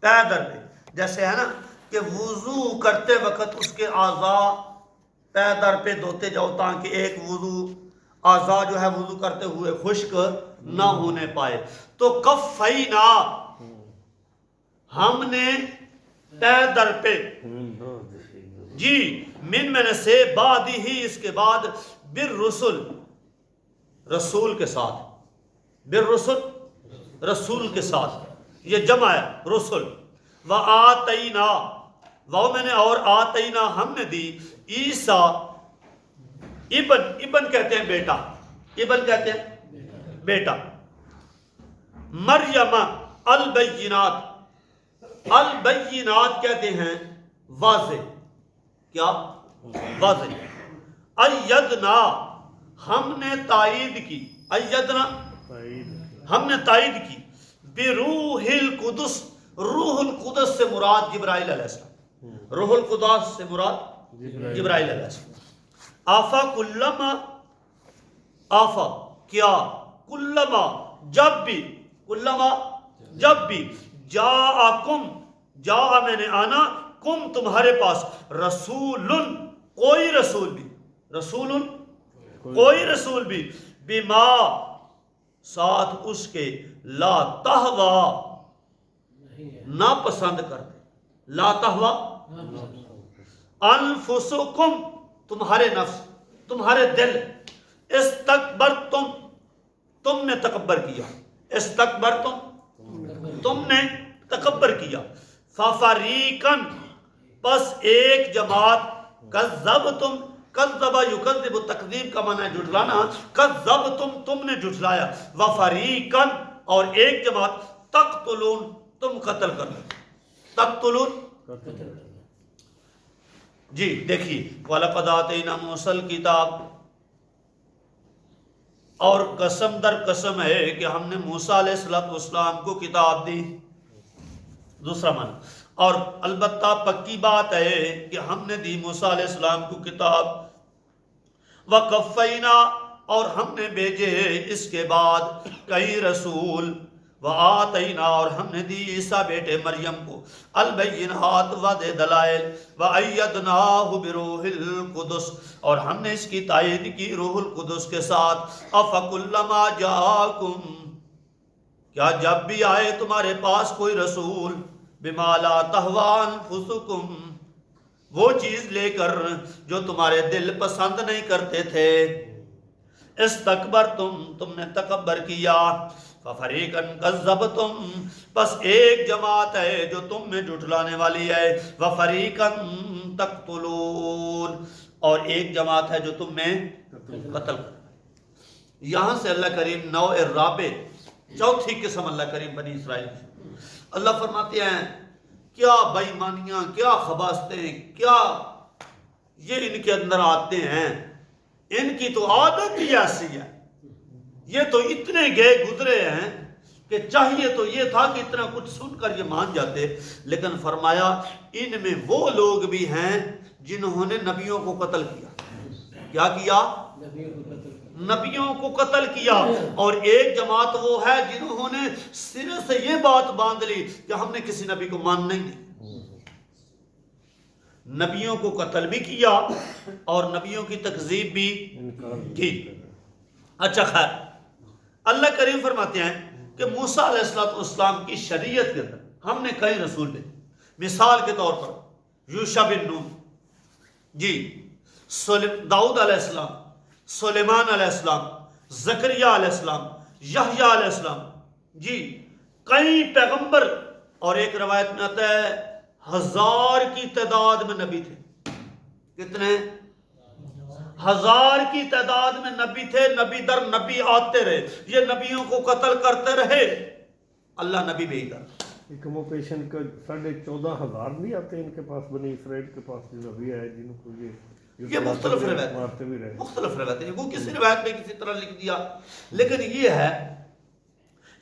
پے در پہ، جیسے ہے نا کہ وضو کرتے وقت اس کے اعضاء پے در پہ دھوتے جاؤ تاکہ ایک وضو اعضاء جو ہے وضو کرتے ہوئے خشک نہ ہونے پائے. تو کفینا ہم نے پے در پہ جی میں نے سے بعد ہی اس کے بعد بالرسل رسول کے ساتھ، بالرسل رسول کے ساتھ، یہ جمع ہے رسل. وآتینا وہ میں نے اور آتینا ہم نے دی عیسیٰ ابن کہتے ہیں بیٹا، ابن کہتے ہیں بیٹا، مریم البینات، البینات کہتے ہیں واضح، کیا واضح. ایدنا ہم نے تائید کی، ایدنا ہم نے تائید کی، بروح القدس، روح القدس سے مراد جبرائیل علیہ السلام، روح القدس سے مراد جبرائیل علیہ السلام. آفا کلما، آفا کیا، کلما جب بھی، کلما جب بھی، جاءکم جا میں نے آنا، کم تمہارے پاس، رسول کوئی رسول بھی، رسول کوئی رسول بھی، بما ساتھ اس کے، لا تہوا نا پسند کرتے، لا تہوا انفسکم تمہارے نفس، تمہارے دل، استکبرتم تم نے تکبر کیا، استکبرتم تم نے تکبر کیا، ففریقاً پس ایک جماعت، کذبتم کذب یکذب تکذیب کا معنی ہے جھٹلانا، کذبتم تم نے جھٹلایا، وفریقاً اور ایک جماعت، تقتلون تم قتل کرنا، تقتلون جی. دیکھیے وَلَقَدْ آتَيْنَا مُوسَى الْكِتَابَ، اور قسم در قسم ہے کہ ہم نے موسیٰ علیہ السلام کو کتاب دی. دوسرا معنی، اور البتہ پکی بات ہے کہ ہم نے دی موسیٰ علیہ السلام کو کتاب. وَقَفَّيْنَا اور ہم نے بھیجے اس کے بعد کئی رسول. وآتینا اور ہم نے دی عیسیٰ بیٹے مریم کو البینات واضح دلائل. وأیدناہ بروح القدس اور ہم نے اس کی تائید کی روح القدس کے ساتھ. افکلما جاکم کیا جب بھی آئے تمہارے پاس کوئی رسول، بما لا تہوا انفسکم وہ چیز لے کر جو تمہارے دل پسند نہیں کرتے تھے، استکبرتم تم نے تکبر کیا، ففریقاً کذبتم بس ایک جماعت ہے جو تم میں جھٹلانے والی ہے، وفریقاً تقتلون اور ایک جماعت ہے جو تم میں قتل کر. یہاں سے اللہ کریم نوع رابع چوتھی قسم اللہ کریم بنی اسرائیل کی. اللہ فرماتے ہیں کیا بے ایمانیاں، کیا خباثتیں، کیا یہ ان کے اندر آتے ہیں، ان کی تو عادت ہی ایسی ہے. یہ تو اتنے گئے گزرے ہیں کہ چاہیے تو یہ تھا کہ اتنا کچھ سن کر یہ مان جاتے، لیکن فرمایا ان میں وہ لوگ بھی ہیں جنہوں نے نبیوں کو قتل کیا. کیا کیا؟ نبیوں کو قتل کیا. اور ایک جماعت وہ ہے جنہوں نے سرے سے یہ بات باندھ لی کہ ہم نے کسی نبی کو ماننا ہی نہیں. نبیوں کو قتل بھی کیا اور نبیوں کی تکذیب بھی کی. اچھا خیر، اللہ کریم فرماتے ہیں کہ موسیٰ علیہ السلام کی شریعت کے اندر ہم نے کئی رسول بھیجے. مثال کے طور پر یوشع بن نون جی، داؤد علیہ السلام، سلیمان علیہ السلام، زکریہ علیہ السلام، یحییٰ علیہ السلام جی، کئی پیغمبر. اور ایک روایت میں آتا ہے 1000 کی تعداد میں نبی تھے. کتنے؟ 1000 کی تعداد میں نبی تھے. نبی در نبی آتے رہے، یہ نبیوں کو قتل کرتے رہے، اللہ نبی بھیجا. کموپیشن کا 14,500 نہیں آتے ان کے پاس، بنی اسرائیل کے پاس جو نبی آئے جن کو یہ مختلف روایت مارتے بھی رہے، مختلف روایت ہے. وہ کسی روایت میں کسی طرح لکھ دیا، لیکن یہ ہے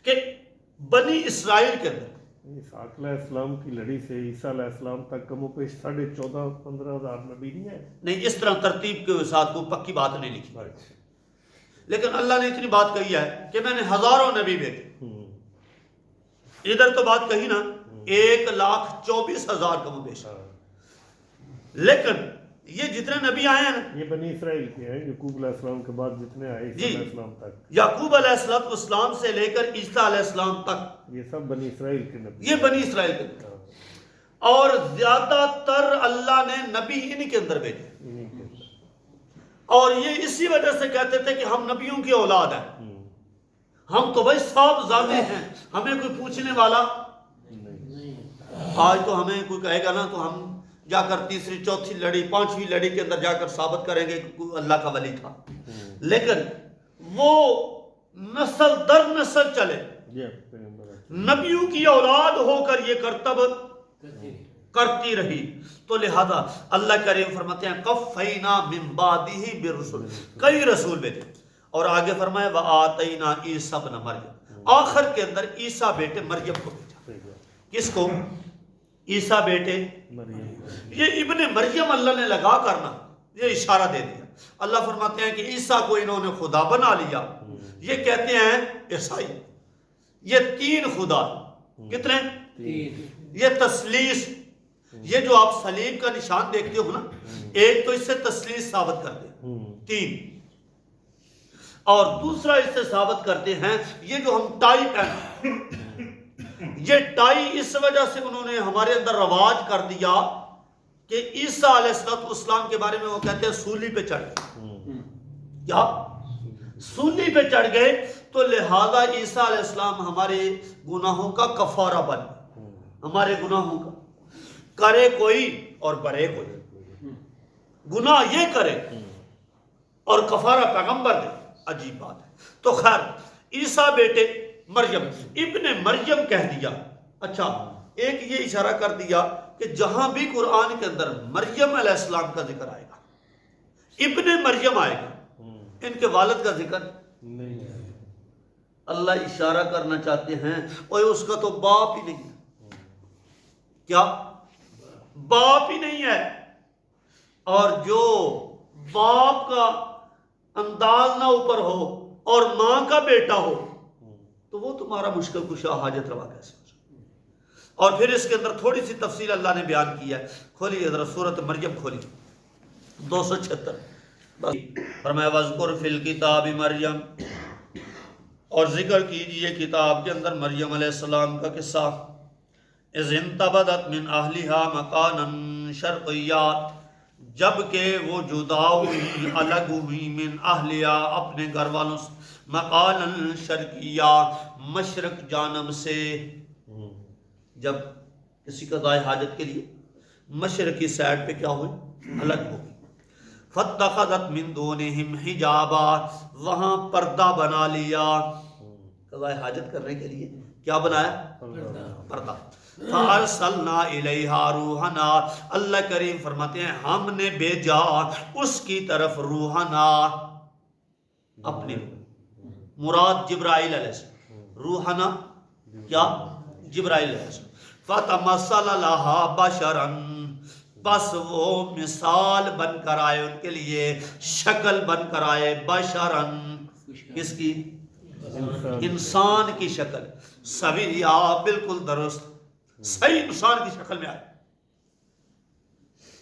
کہ بنی اسرائیل کے اندر اسحاق علیہ السلام کی لڑی سے عیسیٰ علیہ السلام تک کم و بیش 14,000-15,000 نبی نہیں ہے. نہیں، اس طرح ترتیب کے ساتھ کوئی پکی بات نہیں لکھی، لیکن اللہ نے اتنی بات کہی ہے کہ میں نے ہزاروں نبی بھیجے. ادھر تو بات کہی نا 1,24,000 کم و بیش. لیکن یہ جتنے نبی آئے ہیں نا، یہ بنی اسرائیل کے ہیں، یعقوب علیہ السلام کے بعد جتنے آئے عیسیٰ علیہ السلام تک، یعقوب علیہ السلام سے لے کر عیسیٰ علیہ السلام تک یہ سب بنی اسرائیل کے نبی. یہ بنی اسرائیل کے نبی. اور زیادہ تر اللہ نے نبی انہی کے اندر بھیجے. انہیں کے اندر. اور یہ اسی وجہ سے کہتے تھے کہ ہم نبیوں کی اولاد ہیں. ہم تو بھائی صاحب زادے ہیں، ہمیں کوئی پوچھنے والا. آج تو ہمیں کوئی کہے گا نا تو ہم جا کر تیسری چوتھی لڑی پانچویں لڑی کے اندر جا کر ثابت کریں گے کہ کوئی اللہ کا ولی تھا. لیکن وہ نسل در نسل چلے، نبیوں کی اولاد ہو کر یہ کرتب کرتی رہی. تو لہذا اللہ کریم فرماتے ہیں قفینا من بعدہ برسل، کئی رسول بھیجے. اور آگے فرمایا وآتینا عیسیٰ ابن مریم، آخر کے اندر عیسیٰ بیٹے مریم کو بھیجا. کس کو؟ عیسیٰ بیٹے مریم. یہ ابن مریم اللہ نے لگا کرنا یہ اشارہ دے دیا. اللہ فرماتے ہیں کہ عیسیٰ کو انہوں نے خدا بنا لیا. یہ کہتے ہیں عیسائی یہ 3 خدا. کتنے؟ یہ تثلیث. یہ جو آپ صلیب کا نشان دیکھتے ہو نا، ایک تو اس سے تثلیث ثابت کرتے ہیں 3، اور دوسرا اس سے ثابت کرتے ہیں یہ جو ہم ٹائی پہنتے ہیں، یہ ٹائی اس وجہ سے انہوں نے ہمارے اندر رواج کر دیا کہ عیسیٰ علیہ السلام کے بارے میں وہ کہتے ہیں سولی پہ چڑھ گئے. کیا؟ سولی پہ چڑھ گئے. تو لہذا عیسیٰ علیہ السلام ہمارے گناہوں کا کفارہ بن گئے. ہمارے گناہوں کا کرے کوئی اور برے کوئی. گناہ یہ کرے اور کفارہ پیغمبر دے. عجیب بات ہے. تو خیر عیسیٰ بیٹے مریم، ابن مریم کہہ دیا. اچھا ایک یہ اشارہ کر دیا کہ جہاں بھی قرآن کے اندر مریم علیہ السلام کا ذکر آئے گا، ابن مریم آئے گا، ان کے والد کا ذکر نہیں ہے. اللہ اشارہ کرنا چاہتے ہیں اور اس کا تو باپ ہی نہیں ہے. کیا؟ باپ ہی نہیں ہے. اور جو باپ کا انداز نہ اوپر ہو اور ماں کا بیٹا ہو تو وہ تمہارا مشکل کشا حاجت روا کیسے ہو سکتا. اور پھر اس کے اندر تھوڑی سی تفصیل اللہ نے بیان کی ہے. کھولیے ذرا سورۃ مریم کھولیے 276. فرمایا وذکر فی الکتاب مریم، اور ذکر کیجئے کتاب کے اندر مریم علیہ السلام کا قصہ. اذ انتبذت من اہلها مکانا شرقیا، جب کہ وہ جدا ہوئی الگ ہوئی من اہلیہ اپنے گھر والوں سے، مکانا شرقیا مشرق جانب سے. جب کسی کا قضاء حاجت کے لیے مشرقی سائڈ پہ کیا ہوئی؟ الگ ہو گئی. فاتخذت من دونہم حجابا، وہاں پردہ بنا لیا. قضاء حاجت کرنے کے لیے کیا بنایا؟ پردہ. فارسلنا الیہا روحنا، اللہ کریم فرماتے ہیں ہم نے بھیجا اس کی طرف روحنا، اپنے مراد جبرائیل علیہ السلام. روحنا کیا؟ جبرائیل علیہ السلام. فتمثل لها بشرا، بس وہ مثال بن کر آئے ان کے لیے، شکل بن کر آئے. بشرا کس کی؟ انسان کی شکل. سویا بالکل درست صحیح انسان کی شکل میں آئے.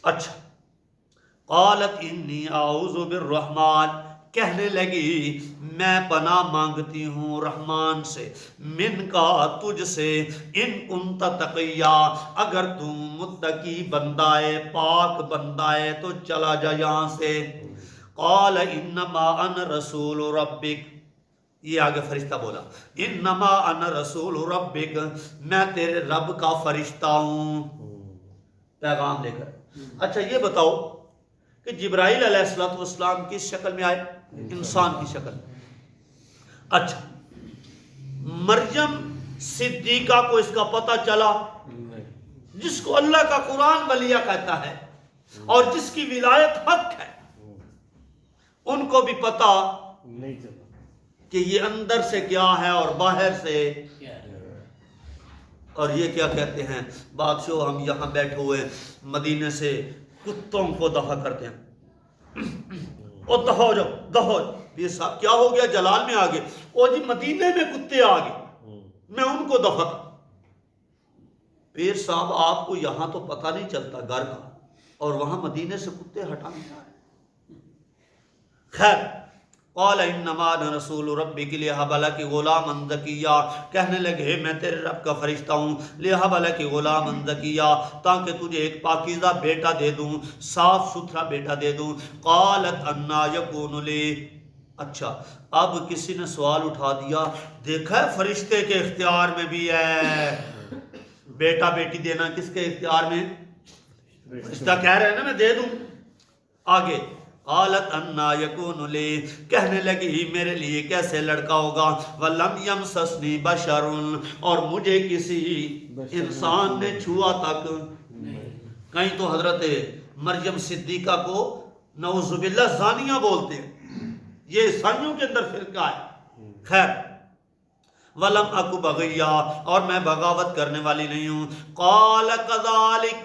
اچھا قالت انی اعوذ بالرحمن، کہنے لگی میں پناہ مانگتی ہوں رحمان سے، من کا تجھ سے، ان کنت تقیا، اگر تم متقی بندائے پاک بندائے تو چلا جا یہاں سے. قال انما انا رسول ربک، یہ آگے فرشتہ بولا انما انا رسول ربک، میں تیرے رب کا فرشتہ ہوں پیغام لے کر. اچھا یہ بتاؤ کہ جبرائیل علیہ السلام کس شکل میں آئے؟ انسان کی شکل. اچھا مریم صدیقہ کو اس کا پتہ چلا، جس کو اللہ کا قرآن ولیہ کہتا ہے اور جس کی ولایت حق ہے، ان کو بھی پتہ نہیں چلا کہ یہ اندر سے کیا ہے اور باہر سے. اور یہ کیا کہتے ہیں بادشاہ، ہم یہاں بیٹھے ہوئے مدینے سے کتوں کو دفع کرتے ہیں. او دفع ہو جاؤ، دفع ہو جاؤ. یہ صاحب کیا ہو گیا؟ جلال میں آگے. او جی مدینے میں کتے آگے، میں ان کو دفع. پیر صاحب آپ کو یہاں تو پتہ نہیں چلتا گھر کا، اور وہاں مدینے سے کتے ہٹانے جا رہے ہیں۔ خیر، قال انما انا رسول ربک لیہب لک غلاما زکیا، کہنے لگے میں تیرے رب کا فرشتہ ہوں، لیہب لک غلاما زکیا، تاکہ تجھے ایک پاکیزہ بیٹا دے دوں، صاف ستھرا بیٹا دے دوں۔ قالت انا یکون لی، اچھا اب کسی نے سوال اٹھا دیا، دیکھا ہے فرشتے کے اختیار میں بھی ہے بیٹا بیٹی دینا، کس کے اختیار میں؟ فرشتہ کہہ رہے ہیں نا میں دے دوں۔ آگے قالت انا یکون لی، کہنے لگی میرے لیے کیسے لڑکا ہوگا، ولم یمسسنی بشر، اور مجھے کسی انسان نے چھوا تک۔ کہیں تو حضرت مریم صدیقہ کو نعوذ باللہ زانیہ بولتے ہیں، یہ عیسائیوں کے اندر فرقہ ہے۔ خیر، ولم اکو بغیا، اور میں بغاوت کرنے والی نہیں ہوں۔ قال کذالک،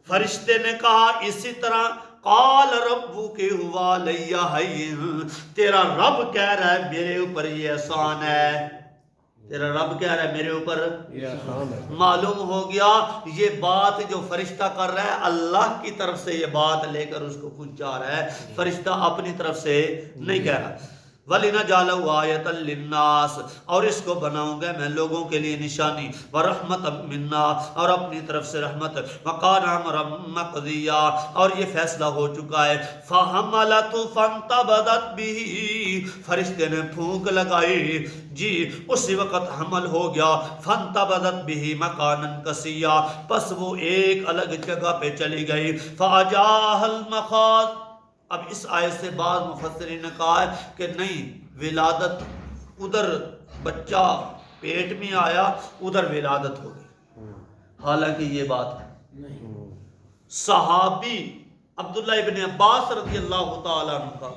فرشتے نے کہا اسی طرح، قال ربک ہوا علی ہین، تیرا رب کہہ رہا ہے میرے اوپر یہ احسان ہے، تیرا رب کہہ رہا ہے میرے اوپر یہ آسان ہے۔ معلوم ہو گیا یہ بات جو فرشتہ کر رہا ہے اللہ کی طرف سے یہ بات لے کر اس کو پہنچا رہا ہے، فرشتہ اپنی طرف سے نہیں کہہ رہا۔ وَلِنَجْعَلَهُ آیَةً لِلنَّاسِ، اور اس کو بناؤں گا میں لوگوں کے لیے نشانی، وَرَحْمَةً مِنَّا، اور اپنی طرف سے رحمت، وَقَانَ أَمْرًا مَقْضِيًّا، اور یہ فیصلہ ہو چکا ہے۔ فَحَمَلَتْهُ فَانْتَبَذَتْ بِهِ، فرشتے نے پھونک لگائی جی اسی وقت حمل ہو گیا، فَانْتَبَذَتْ بِهِ مَكَانًا قَصِيًّا، پس وہ ایک الگ جگہ پہ چلی گئی۔ فَأَجَاهَا الْمَخَاضُ، اب اس آیت سے بعض مفسرین نے کہا ہے کہ نہیں، ولادت ادھر بچہ پیٹ میں آیا ادھر ولادت ہو گئی، حالانکہ یہ بات ہے۔ صحابی عبداللہ ابن عباس رضی اللہ تعالیٰ عنہ کا